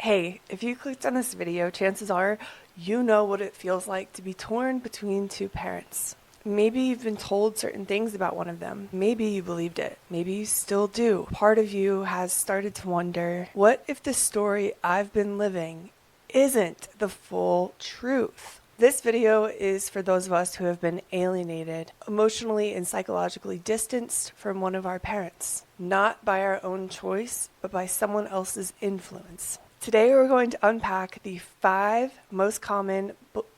Hey, if you clicked on this video, chances are you know what it feels like to be torn between two parents. Maybe you've been told certain things about one of them. Maybe you believed it. Maybe you still do. Part of you has started to wonder, what if the story I've been living isn't the full truth? This video is for those of us who have been alienated, emotionally and psychologically distanced from one of our parents, not by our own choice, but by someone else's influence. Today we're going to unpack the 5 most common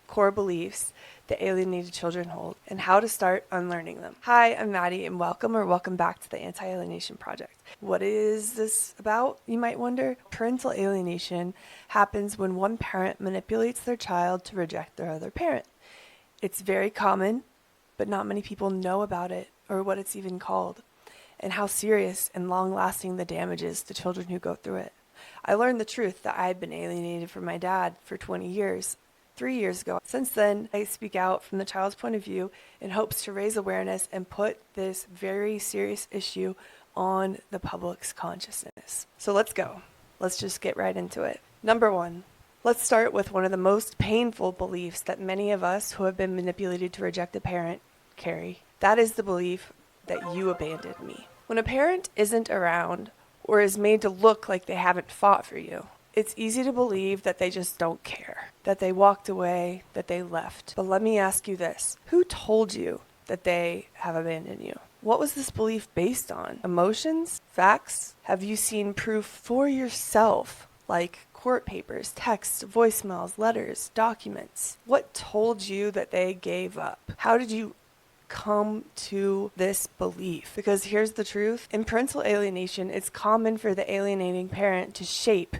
core beliefs that alienated children hold and how to start unlearning them. Hi, I'm Maddie and welcome back to the Anti-Alienation Project. What is this about, you might wonder? Parental alienation happens when one parent manipulates their child to reject their other parent. It's very common, but not many people know about it or what it's even called, and how serious and long-lasting the damage is to children who go through it. I learned the truth that I had been alienated from my dad for 20 years, 3 years ago. Since then, I speak out from the child's point of view in hopes to raise awareness and put this very serious issue on the public's consciousness. So let's go. Let's just get right into it. Number 1, let's start with one of the most painful beliefs that many of us who have been manipulated to reject a parent carry. That is the belief that you abandoned me. When a parent isn't around, or is made to look like they haven't fought for you, it's easy to believe that they just don't care, that they walked away, that they left. But let me ask you this. Who told you that they have abandoned you? What was this belief based on? Emotions? Facts? Have you seen proof for yourself, like court papers, texts, voicemails, letters, documents? What told you that they gave up? How did you come to this belief? Because here's the truth. In parental alienation, it's common for the alienating parent to shape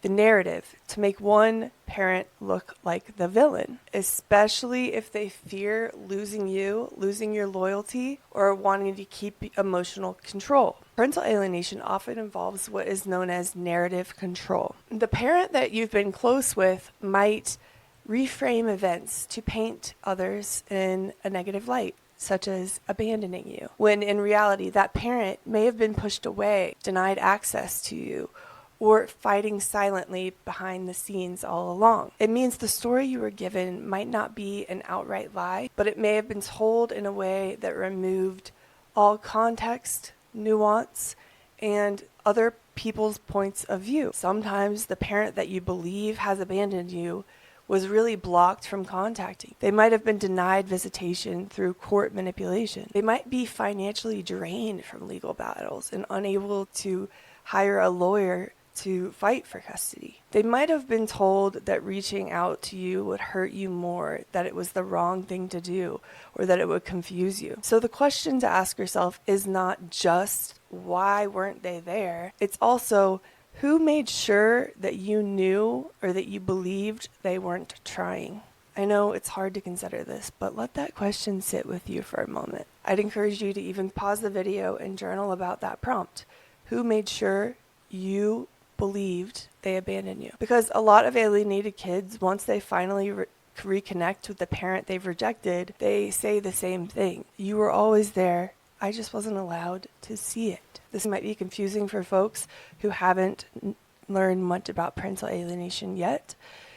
the narrative to make one parent look like the villain, especially if they fear losing you, losing your loyalty, or wanting to keep emotional control. Parental alienation often involves what is known as narrative control. The parent that you've been close with might reframe events to paint others in a negative light, such as abandoning you, when in reality that parent may have been pushed away, denied access to you, or fighting silently behind the scenes all along. It means the story you were given might not be an outright lie, but it may have been told in a way that removed all context, nuance, and other people's points of view. Sometimes the parent that you believe has abandoned you was really blocked from contacting. They might have been denied visitation through court manipulation. They might be financially drained from legal battles and unable to hire a lawyer to fight for custody. They might have been told that reaching out to you would hurt you more, that it was the wrong thing to do, or that it would confuse you. So the question to ask yourself is not just why weren't they there? It's also, who made sure that you knew or that you believed they weren't trying? I know it's hard to consider this, but let that question sit with you for a moment. I'd encourage you to even pause the video and journal about that prompt. Who made sure you believed they abandoned you? Because a lot of alienated kids, once they finally reconnect with the parent they've rejected, they say the same thing. You were always there. I just wasn't allowed to see it. This might be confusing for folks who haven't learned much about parental alienation yet.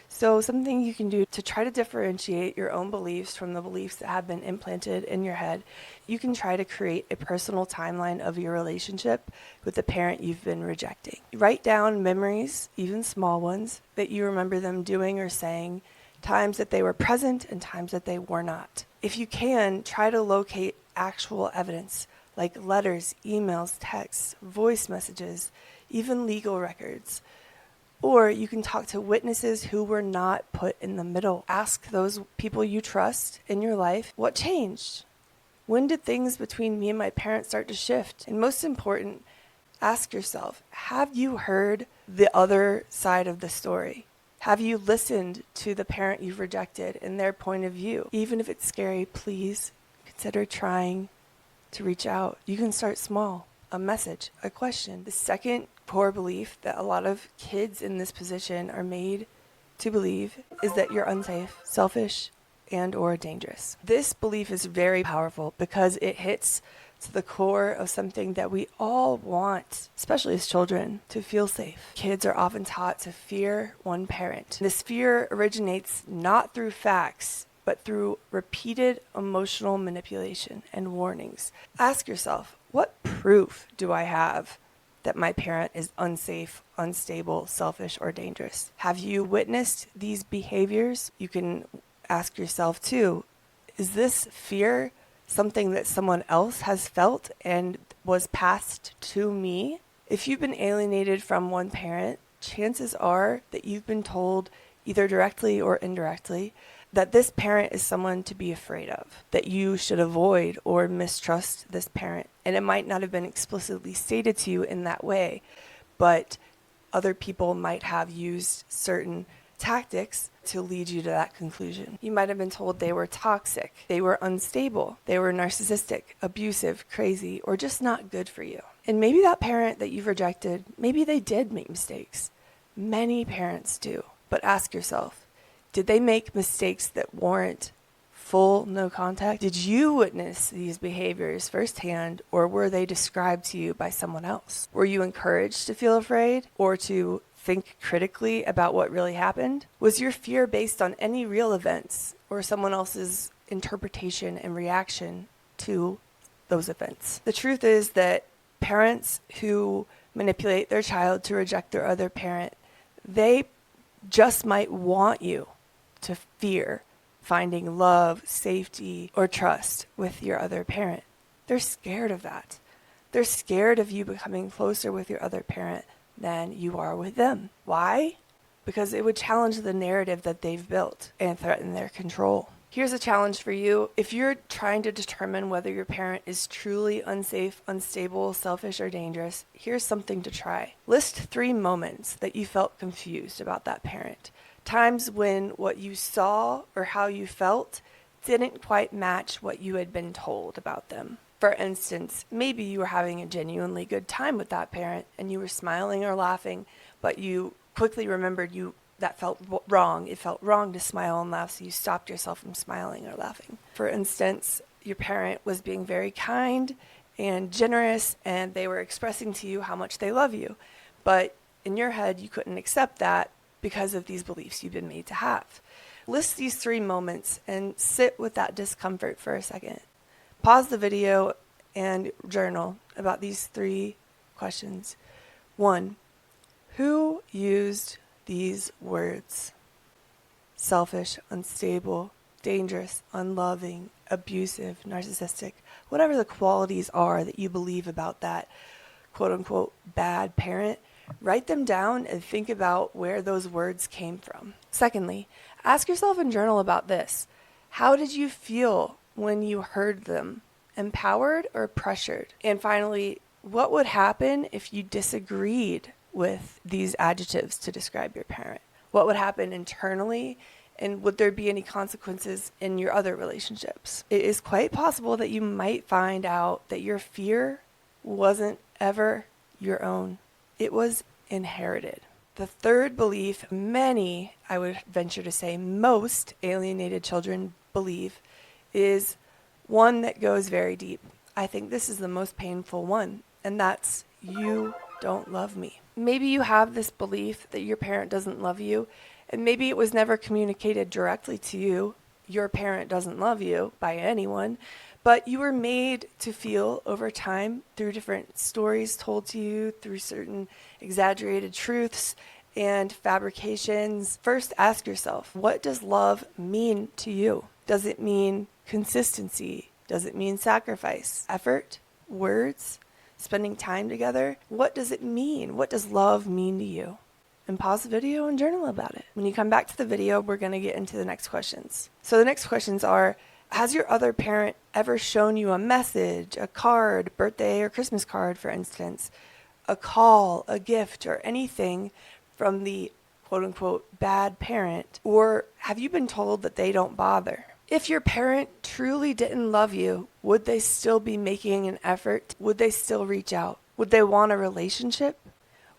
So something you can do to try to differentiate your own beliefs from the beliefs that have been implanted in your head, you can try to create a personal timeline of your relationship with the parent you've been rejecting. Write down memories, even small ones, that you remember them doing or saying, times that they were present and times that they were not. If you can, try to locate actual evidence, like letters, emails, texts, voice messages, even legal records. Or you can talk to witnesses who were not put in the middle. Ask those people you trust in your life, what changed? When did things between me and my parents start to shift? And most important, ask yourself, have you heard the other side of the story? Have you listened to the parent you've rejected and their point of view? Even if it's scary, please consider trying to reach out. You can start small. A message, a question. The second core belief that a lot of kids in this position are made to believe is that you're unsafe, selfish, and or dangerous. This belief is very powerful because it hits to the core of something that we all want, especially as children, to feel safe. Kids are often taught to fear one parent. This fear originates not through facts, but through repeated emotional manipulation and warnings. Ask yourself, what proof do I have that my parent is unsafe, unstable, selfish, or dangerous? Have you witnessed these behaviors? You can ask yourself too, is this fear something that someone else has felt and was passed to me? If you've been alienated from one parent, chances are that you've been told, either directly or indirectly, that this parent is someone to be afraid of, that you should avoid or mistrust this parent. And it might not have been explicitly stated to you in that way, but other people might have used certain tactics to lead you to that conclusion. You might have been told they were toxic, they were unstable, they were narcissistic, abusive, crazy, or just not good for you. And maybe that parent that you've rejected, maybe they did make mistakes. Many parents do. But ask yourself, did they make mistakes that warrant full no contact? Did you witness these behaviors firsthand, or were they described to you by someone else? Were you encouraged to feel afraid or to think critically about what really happened? Was your fear based on any real events or someone else's interpretation and reaction to those events? The truth is that parents who manipulate their child to reject their other parent, they just might want you to fear finding love, safety, or trust with your other parent. They're scared of that. They're scared of you becoming closer with your other parent than you are with them. Why? Because it would challenge the narrative that they've built and threaten their control. Here's a challenge for you. If you're trying to determine whether your parent is truly unsafe, unstable, selfish, or dangerous, here's something to try. List 3 moments that you felt confused about that parent. Times when what you saw or how you felt didn't quite match what you had been told about them. For instance, maybe you were having a genuinely good time with that parent and you were smiling or laughing, but you quickly remembered that felt wrong. It felt wrong to smile and laugh, so you stopped yourself from smiling or laughing. For instance, your parent was being very kind and generous, and they were expressing to you how much they love you. But in your head, you couldn't accept that because of these beliefs you've been made to have. List these 3 moments and sit with that discomfort for a second. Pause the video and journal about these 3 questions. 1, who used these words? Selfish, unstable, dangerous, unloving, abusive, narcissistic, whatever the qualities are that you believe about that quote-unquote bad parent, write them down and think about where those words came from. Secondly, ask yourself and journal about this. How did you feel when you heard them? Empowered or pressured? And finally, what would happen if you disagreed with these adjectives to describe your parent? What would happen internally? And would there be any consequences in your other relationships? It is quite possible that you might find out that your fear wasn't ever your own. It was inherited. The third belief many, I would venture to say most alienated children believe is one that goes very deep. I think this is the most painful one, and that's you don't love me. Maybe you have this belief that your parent doesn't love you, and maybe it was never communicated directly to you. Your parent doesn't love you by anyone, but you were made to feel over time through different stories told to you, through certain exaggerated truths and fabrications. First, ask yourself, what does love mean to you? Does it mean consistency? Does it mean sacrifice, effort, words, spending time together? What does it mean? What does love mean to you? And pause the video and journal about it. When you come back to the video, we're going to get into the next questions. So the next questions are, has your other parent ever shown you a message, a card, birthday or Christmas card, for instance, a call, a gift, or anything from the quote-unquote bad parent? Or have you been told that they don't bother? If your parent truly didn't love you, would they still be making an effort? Would they still reach out? Would they want a relationship?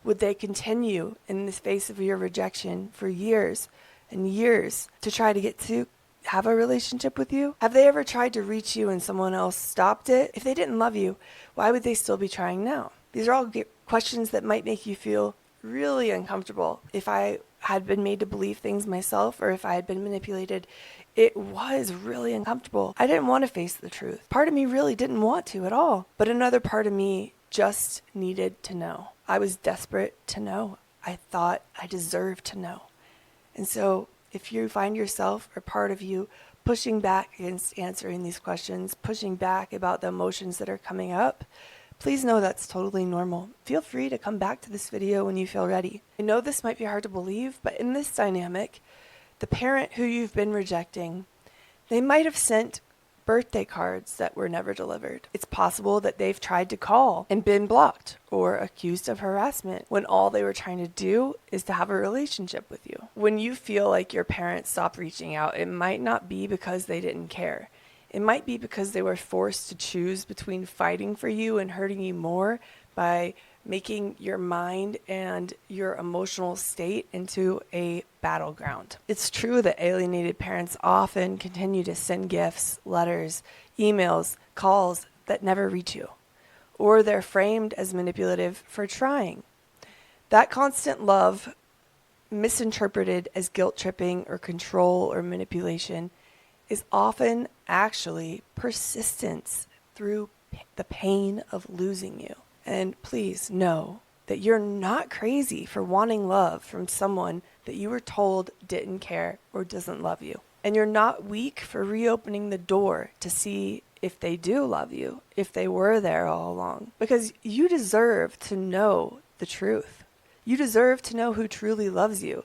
Would they continue in the face of your rejection for years and years to try to get to have a relationship with you? Have they ever tried to reach you and someone else stopped it? If they didn't love you, why would they still be trying now? These are all questions that might make you feel really uncomfortable. If I had been made to believe things myself, or if I had been manipulated, it was really uncomfortable. I didn't want to face the truth. Part of me really didn't want to at all. But another part of me just needed to know. I was desperate to know. I thought I deserved to know. And so if you find yourself or part of you pushing back against answering these questions, pushing back about the emotions that are coming up, please know that's totally normal. Feel free to come back to this video when you feel ready. I know this might be hard to believe, but in this dynamic, the parent who you've been rejecting, they might have sent birthday cards that were never delivered. It's possible that they've tried to call and been blocked or accused of harassment when all they were trying to do is to have a relationship with you. When you feel like your parents stopped reaching out, it might not be because they didn't care. It might be because they were forced to choose between fighting for you and hurting you more by making your mind and your emotional state into a battleground. It's true that alienated parents often continue to send gifts, letters, emails, calls that never reach you, or they're framed as manipulative for trying. That constant love, misinterpreted as guilt tripping or control or manipulation, is often actually persistence through the pain of losing you. And please know that you're not crazy for wanting love from someone that you were told didn't care or doesn't love you. And you're not weak for reopening the door to see if they do love you, if they were there all along. Because you deserve to know the truth. You deserve to know who truly loves you,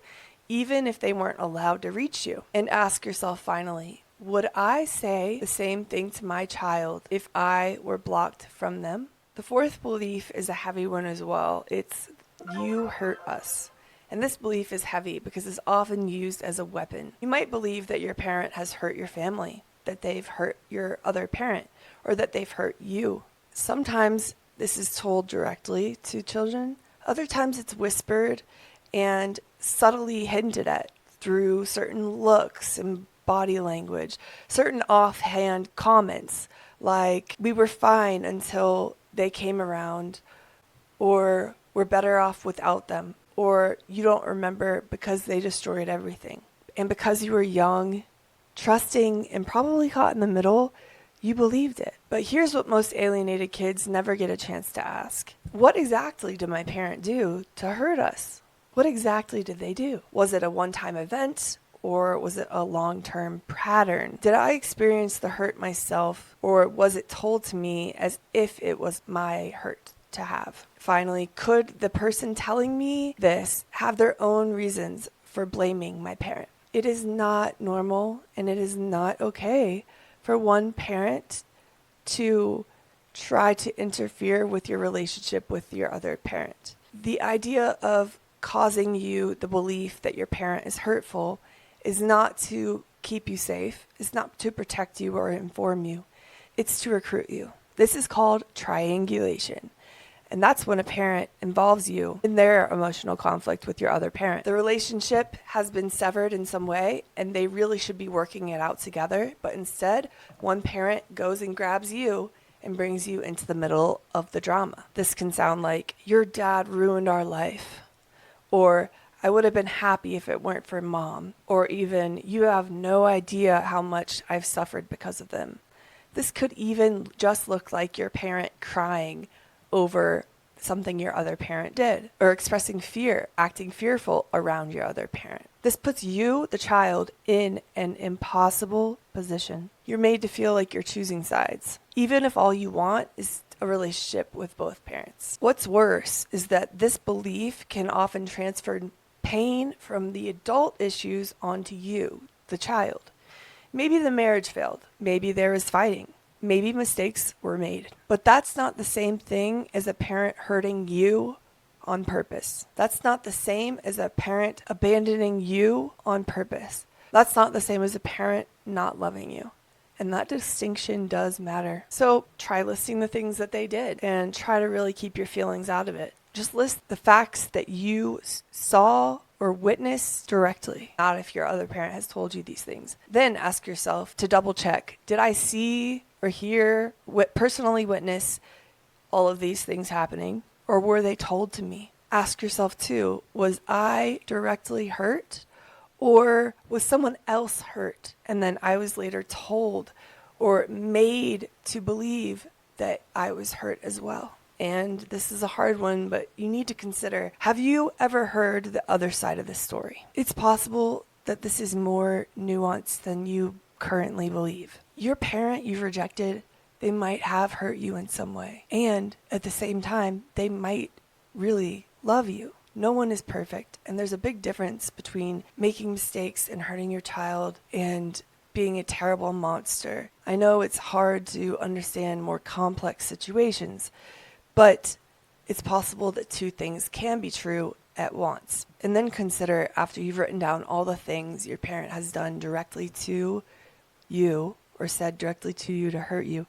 even if they weren't allowed to reach you. And ask yourself finally, would I say the same thing to my child if I were blocked from them? The fourth belief is a heavy one as well. It's you hurt us. And this belief is heavy because it's often used as a weapon. You might believe that your parent has hurt your family, that they've hurt your other parent, or that they've hurt you. Sometimes this is told directly to children. Other times it's whispered and subtly hinted at through certain looks and body language, certain offhand comments like, we were fine until they came around, or we're better off without them, or you don't remember because they destroyed everything. And because you were young, trusting, and probably caught in the middle, you believed it. But here's what most alienated kids never get a chance to ask. What exactly did my parent do to hurt us? What exactly did they do? Was it a one-time event? Or was it a long-term pattern? Did I experience the hurt myself, or was it told to me as if it was my hurt to have? Finally, could the person telling me this have their own reasons for blaming my parent? It is not normal, and it is not okay for one parent to try to interfere with your relationship with your other parent. The idea of causing you the belief that your parent is hurtful is not to keep you safe. It's not to protect you or inform you. It's to recruit you. This is called triangulation. And that's when a parent involves you in their emotional conflict with your other parent. The relationship has been severed in some way, and they really should be working it out together. But instead, one parent goes and grabs you and brings you into the middle of the drama. This can sound like, your dad ruined our life, or I would have been happy if it weren't for mom, or even, you have no idea how much I've suffered because of them. This could even just look like your parent crying over something your other parent did, or expressing fear, acting fearful around your other parent. This puts you, the child, in an impossible position. You're made to feel like you're choosing sides, even if all you want is a relationship with both parents. What's worse is that this belief can often transfer pain from the adult issues onto you, the child. Maybe the marriage failed. Maybe there was fighting. Maybe mistakes were made. But that's not the same thing as a parent hurting you on purpose. That's not the same as a parent abandoning you on purpose. That's not the same as a parent not loving you. And that distinction does matter. So try listing the things that they did and try to really keep your feelings out of it. Just list the facts that you saw or witness directly, not if your other parent has told you these things. Then ask yourself to double check, did I see or hear, personally witness all of these things happening, or were they told to me? Ask yourself too, was I directly hurt, or was someone else hurt and then I was later told or made to believe that I was hurt as well? And this is a hard one, but you need to consider, have you ever heard the other side of the story? It's possible that this is more nuanced than you currently believe. Your parent you've rejected, they might have hurt you in some way. And at the same time, they might really love you. No one is perfect, and there's a big difference between making mistakes and hurting your child and being a terrible monster. I know it's hard to understand more complex situations, but it's possible that two things can be true at once. And then consider, after you've written down all the things your parent has done directly to you or said directly to you to hurt you,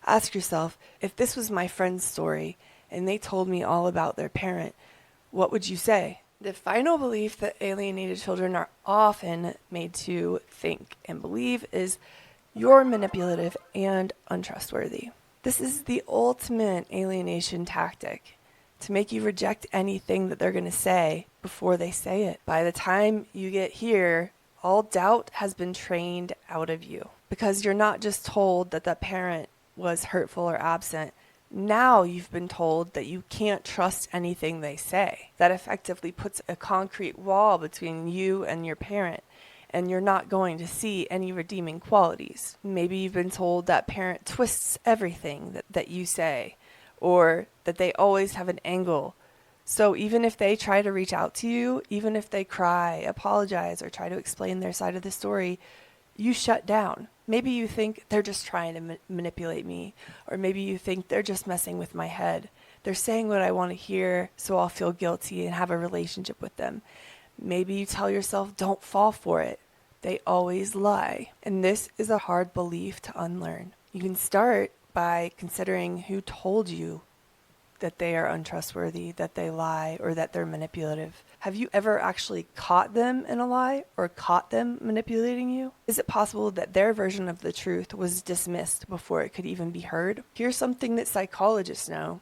ask yourself, if this was my friend's story and they told me all about their parent, what would you say? The final belief that alienated children are often made to think and believe is you're manipulative and untrustworthy. This is the ultimate alienation tactic, to make you reject anything that they're going to say before they say it. By the time you get here, all doubt has been trained out of you, because you're not just told that the parent was hurtful or absent. Now you've been told that you can't trust anything they say. That effectively puts a concrete wall between you and your parent, and you're not going to see any redeeming qualities. Maybe you've been told that parent twists everything that you say, or that they always have an angle. So even if they try to reach out to you, even if they cry, apologize, or try to explain their side of the story, you shut down. Maybe you think they're just trying to manipulate me, or maybe you think they're just messing with my head. They're saying what I want to hear, so I'll feel guilty and have a relationship with them. Maybe you tell yourself, don't fall for it. They always lie. And this is a hard belief to unlearn. You can start by considering who told you that they are untrustworthy, that they lie, or that they're manipulative. Have you ever actually caught them in a lie or caught them manipulating you? Is it possible that their version of the truth was dismissed before it could even be heard? Here's something that psychologists know.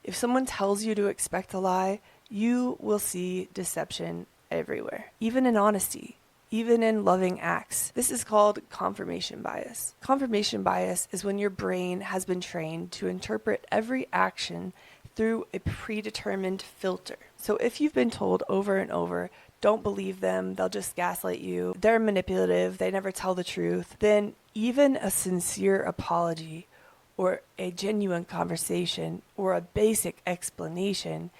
If someone tells you to expect a lie, you will see deception everywhere, even in honesty, even in loving acts. This is called confirmation bias. Confirmation bias is when your brain has been trained to interpret every action through a predetermined filter. So if you've been told over and over, don't believe them, they'll just gaslight you, they're manipulative, they never tell the truth, then even a sincere apology or a genuine conversation or a basic explanation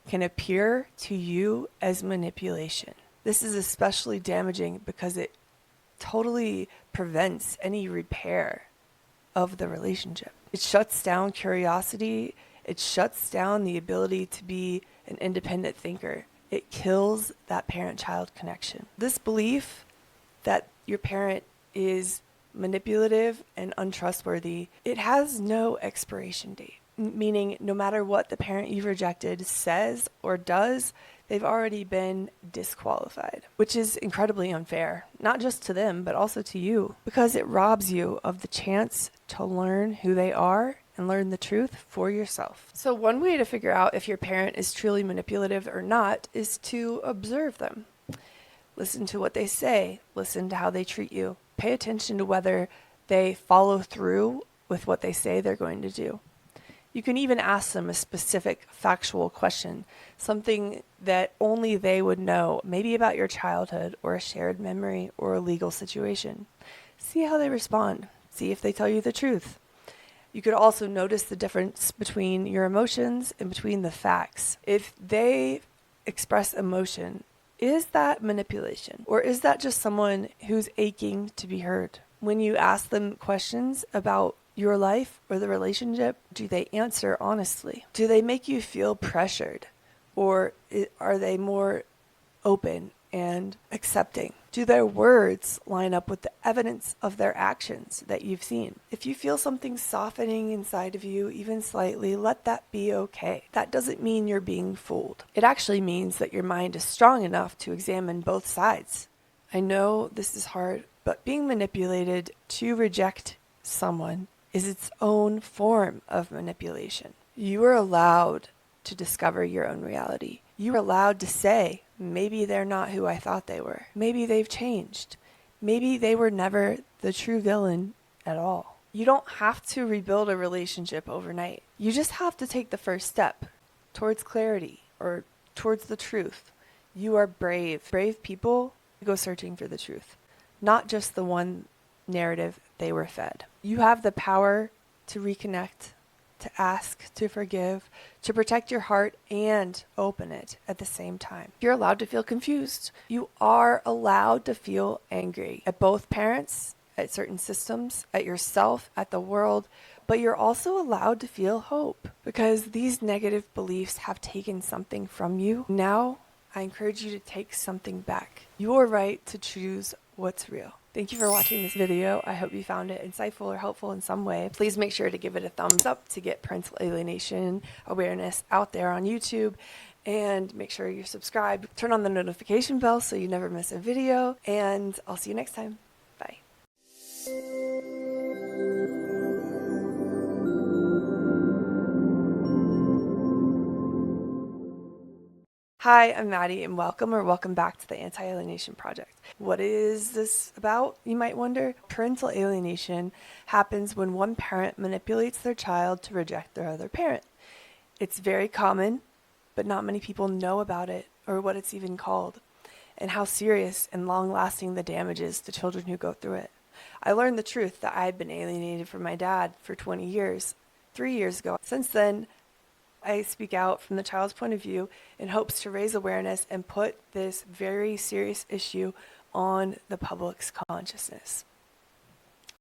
can appear to you as manipulation. This is especially damaging because it totally prevents any repair of the relationship. It shuts down curiosity. It shuts down the ability to be an independent thinker. It kills that parent-child connection. This belief that your parent is manipulative and untrustworthy, it has no expiration date, meaning no matter what the parent you've rejected says or does, they've already been disqualified, which is incredibly unfair, not just to them, but also to you, because it robs you of the chance to learn who they are and learn the truth for yourself. So one way to figure out if your parent is truly manipulative or not is to observe them. Listen to what they say. Listen to how they treat you. Pay attention to whether they follow through with what they say they're going to do. You can even ask them a specific factual question, something that only they would know, maybe about your childhood or a shared memory or a legal situation. See how they respond. See if they tell you the truth. You could also notice the difference between your emotions and between the facts. If they express emotion, is that manipulation? Or is that just someone who's aching to be heard? When you ask them questions about your life or the relationship, do they answer honestly? Do they make you feel pressured? Or are they more open and accepting? Do their words line up with the evidence of their actions that you've seen? If you feel something softening inside of you, even slightly, let that be okay. That doesn't mean you're being fooled. It actually means that your mind is strong enough to examine both sides. I know this is hard, but being manipulated to reject someone is its own form of manipulation. You are allowed to discover your own reality. You are allowed to say, maybe they're not who I thought they were. Maybe they've changed. Maybe they were never the true villain at all. You don't have to rebuild a relationship overnight. You just have to take the first step towards clarity or towards the truth. You are brave. Brave people go searching for the truth, not just the one narrative they were fed. You have the power to reconnect, to ask, to forgive, to protect your heart and open it at the same time. You're allowed to feel confused. You are allowed to feel angry at both parents, at certain systems, at yourself, at the world, but you're also allowed to feel hope because these negative beliefs have taken something from you. Now, I encourage you to take something back. Your right to choose what's real. Thank you for watching this video. I hope you found it insightful or helpful in some way. Please make sure to give it a thumbs up to get parental alienation awareness out there on YouTube. And make sure you're subscribed. Turn on the notification bell so you never miss a video. And I'll see you next time. Bye. Hi, I'm Maddie, and welcome back to the Anti-Alienation Project. What is this about, you might wonder? Parental alienation happens when one parent manipulates their child to reject their other parent. It's very common, but not many people know about it or what it's even called, and how serious and long-lasting the damage is to children who go through it. I learned the truth that I had been alienated from my dad for 20 years, 3 years ago. Since then, I speak out from the child's point of view in hopes to raise awareness and put this very serious issue on the public's consciousness.